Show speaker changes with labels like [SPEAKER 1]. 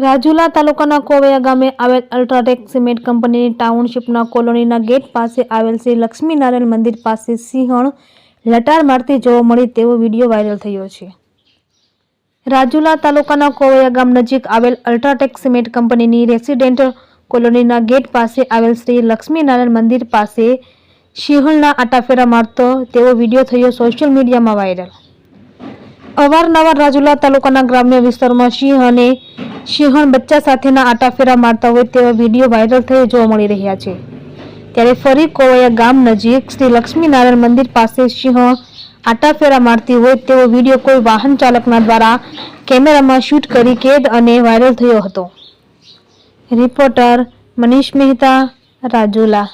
[SPEAKER 1] રાજુલા તાલુકાના કોવૈયા ગામે આવેલ અલ્ટ્રાટેક સિમેન્ટ કંપનીની ટાઉનશીપના કોલોનીના ગેટ પાસે આવેલ શ્રી લક્ષ્મીનારાયણ મંદિર પાસે સિંહણ લટાર મારતી જોવા મળી તેવો વિડીયો વાયરલ થયો છે। રાજુલા તાલુકાના કોવૈયા ગામ નજીક આવેલ અલ્ટ્રાટેક સિમેન્ટ કંપનીની રેસિડેન્ટ કોલોનીના ગેટ પાસે આવેલ શ્રી લક્ષ્મીનારાયણ મંદિર પાસે સિંહણના આટાફેરા મારતો તેવો વિડીયો થયો સોશિયલ મીડિયામાં વાયરલ। અવારનવાર રાજુલા તાલુકાના ગ્રામ્ય વિસ્તારોમાં સિંહણ બચ્ચા સાથેના આટાફેરા મારતા હોય તેવા વિડીયો વાયરલ થઈ જોવા મળી રહ્યા છે। ત્યારે ફરી કોવૈયા ગામ નજીક શ્રી લક્ષ્મીનારાયણ મંદિર પાસે સિંહણ આટાફેરા મારતી હોય તેવો વિડીયો કોઈ વાહન ચાલકના દ્વારા કેમેરામાં શૂટ કરી કેદ અને વાયરલ થયો હતો। રિપોર્ટર મનીષ મહેતા, રાજુલા।